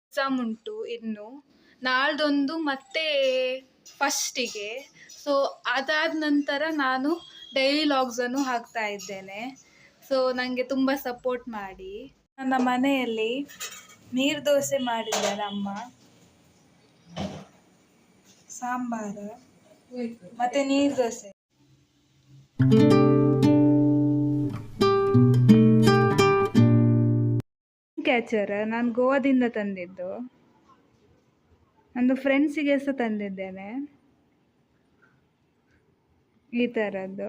Exam ಉಂಟು ಇನ್ನು ನಾಳ್ದೊಂದು ಮತ್ತೆ ಫಸ್ಟಿಗೆ. ಸೊ ಅದಾದ ನಂತರ ನಾನು ಡೈಲಿ ಲಾಗ್ಸನ್ನು ಹಾಕ್ತಾ ಇದ್ದೇನೆ. ಸೊ ನನಗೆ ತುಂಬ ಸಪೋರ್ಟ್ ಮಾಡಿ. ನನ್ನ ಮನೆಯಲ್ಲಿ ನೀರು ದೋಸೆ ಮಾಡಿದ್ದಾರೆ ಅಮ್ಮ, ಸಾಂಬಾರು ಮತ್ತೆ ನೀರು ದೋಸೆ. ಕ್ಯಾಚರ್ ನಾನು ಗೋವಾದಿಂದ ತಂದಿದ್ದು, ನಂದು ಫ್ರೆಂಡ್ಸಿಗೆ ಸಹ ತಂದಿದ್ದೇನೆ. ಈ ಥರದ್ದು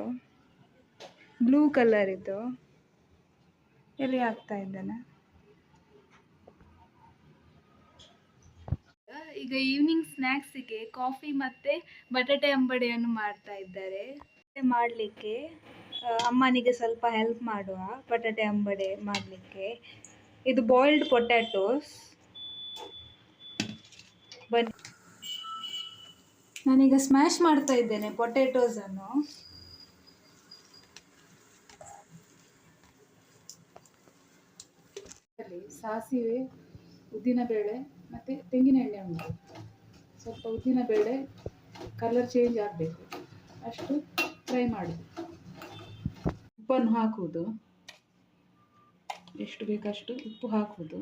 ಬ್ಲೂ ಕಲರ್ ಇದು. ಎಲ್ಲಿ ಹಾಕ್ತಾ ಇದ್ದೇನೆ. ಈಗ ಈವ್ನಿಂಗ್ ಸ್ನ್ಯಾಕ್ಸಿಗೆ ಕಾಫಿ ಮತ್ತು ಬಟಾಟೆ ಅಂಬಡಿಯನ್ನು ಮಾಡ್ತಾ ಇದ್ದಾರೆ. ಮಾಡಲಿಕ್ಕೆ ಅಮ್ಮನಿಗೆ ಸ್ವಲ್ಪ ಹೆಲ್ಪ್ ಮಾಡುವ, ಬಟಾಟೆ ಅಂಬಡೆ ಮಾಡಲಿಕ್ಕೆ. ಇದು ಬಾಯ್ಲ್ಡ್ ಪೊಟ್ಯಾಟೋಸ್. ಬನ್ನಿ, ನಾನೀಗ ಸ್ಮ್ಯಾಶ್ ಮಾಡ್ತಾ ಇದ್ದೇನೆ ಪೊಟ್ಯಾಟೋಸನ್ನು. ಸಾಸಿವೆ, ಉದ್ದಿನಬೇಳೆ ಮತ್ತು ತೆಂಗಿನ ಎಣ್ಣೆ ಉಂಟು. ಸ್ವಲ್ಪ ಉದ್ದಿನಬೇಳೆ ಕಲರ್ ಚೇಂಜ್ ಆಗಬೇಕು, ಅಷ್ಟು ಫ್ರೈ ಮಾಡೋದು. ಉಪ್ಪನ್ನು ಹಾಕುವುದು, ಎಷ್ಟು ಬೇಕಷ್ಟು ಉಪ್ಪು ಹಾಕುವುದು.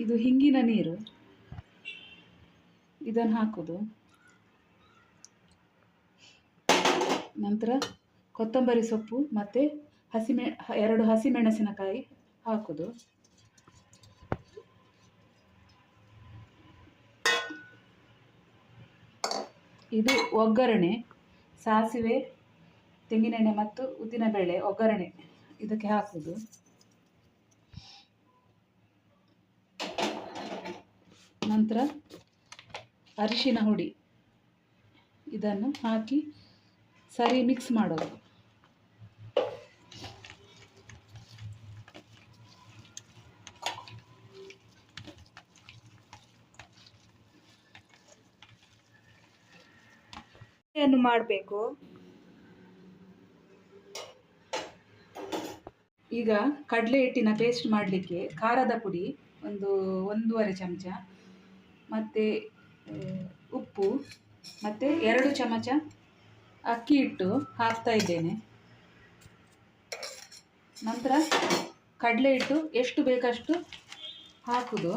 ಇದು ಹಿಂಗಿನ ನೀರು, ಇದನ್ನು ಹಾಕುವುದು. ನಂತರ ಕೊತ್ತಂಬರಿ ಸೊಪ್ಪು ಮತ್ತು ಎರಡು ಹಸಿಮೆಣಸಿನಕಾಯಿ ಹಾಕುವುದು. ಇದು ಒಗ್ಗರಣೆ, ಸಾಸಿವೆ, ತೆಂಗಿನೆಣ್ಣೆ ಮತ್ತು ಉದ್ದಿನಬೇಳೆ ಒಗ್ಗರಣೆ ಇದಕ್ಕೆ ಹಾಕುವುದು. ನಂತರ ಅರಿಶಿನ ಹುಡಿ ಇದನ್ನು ಹಾಕಿ ಸರಿ ಮಿಕ್ಸ್ ಮಾಡೋದು. ಏನು ಮಾಡಬೇಕು ಈಗ? ಕಡಲೆ ಹಿಟ್ಟಿನ ಪೇಸ್ಟ್ ಮಾಡಲಿಕ್ಕೆ ಖಾರದ ಪುಡಿ ಒಂದು 1.5 ಚಮಚ, ಮತ್ತು ಉಪ್ಪು ಮತ್ತು 2 ಚಮಚ ಅಕ್ಕಿ ಹಿಟ್ಟು ಹಾಕ್ತಾ ಇದ್ದೇನೆ. ನಂತರ ಕಡಲೆ ಹಿಟ್ಟು ಎಷ್ಟು ಬೇಕಷ್ಟು ಹಾಕುವುದು.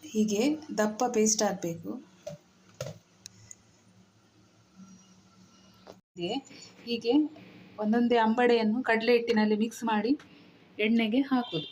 ಹೀಗೆ ದಪ್ಪ ಪೇಸ್ಟ್ ಆಗಬೇಕು. ಹೀಗೆ ಒಂದೊಂದೇ ಅಂಬಡೆಯನ್ನು ಕಡಲೆ ಹಿಟ್ಟಿನಲ್ಲಿ ಮಿಕ್ಸ್ ಮಾಡಿ ಎಣ್ಣೆಗೆ ಹಾಕುವುದು.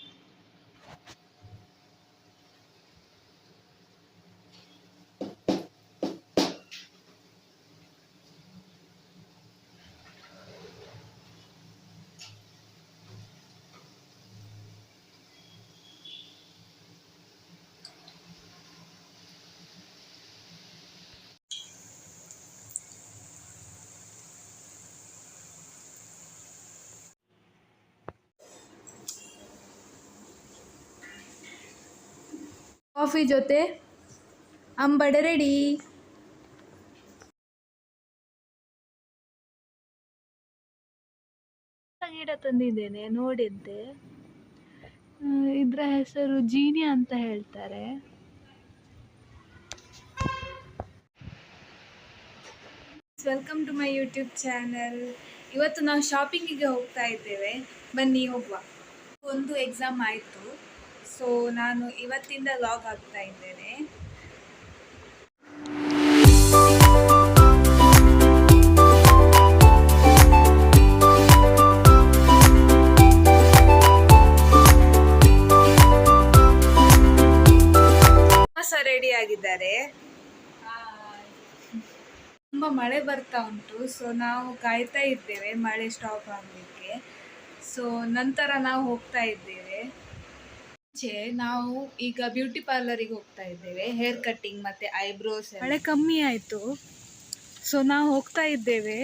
ಕಾಫಿ ಜೊತೆ ಅಂಬಡೆ ರೆಡಿ. ಗಿಡ ತಂದಿದ್ದೇನೆ, ನೋಡಿದ್ದೆ. ಇದರ ಹೆಸರು ಜೀನಿಯಾ ಅಂತ ಹೇಳ್ತಾರೆ. Welcome to my YouTube channel. ಇವತ್ತು ನಾವು ಶಾಪಿಂಗಿಗೆ ಹೋಗ್ತಾ ಇದ್ದೇವೆ, ಬನ್ನಿ ಹೋಗುವ. ಒಂದು ಎಕ್ಸಾಮ್ ಆಯಿತು, ಸೊ ನಾನು ಇವತ್ತಿಂದ ಲಾಗ್ ಹಾಕ್ತಾ ಇದ್ದೇನೆ. ಹೊಸ ರೆಡಿ ಆಗಿದ್ದಾರೆ. ತುಂಬ ಮಳೆ ಬರ್ತಾ ಉಂಟು, ಸೊ ನಾವು ಕಾಯ್ತಾ ಇದ್ದೇವೆ ಮಳೆ ಸ್ಟಾಪ್ ಆಗಲಿಕ್ಕೆ. ಸೊ ನಂತರ ನಾವು ಹೋಗ್ತಾ ಇದ್ದೇವೆ. ನಾವು ಈಗ ಬ್ಯೂಟಿ ಪಾರ್ಲರಿಗೆ ಹೋಗ್ತಾ ಇದ್ದೇವೆ, ಹೇರ್ ಕಟ್ಟಿಂಗ್ ಮತ್ತು ಐಬ್ರೋಸ್. ಮಳೆ ಕಮ್ಮಿ ಆಯಿತು, ಸೊ ನಾವು ಹೋಗ್ತಾ ಇದ್ದೇವೆ.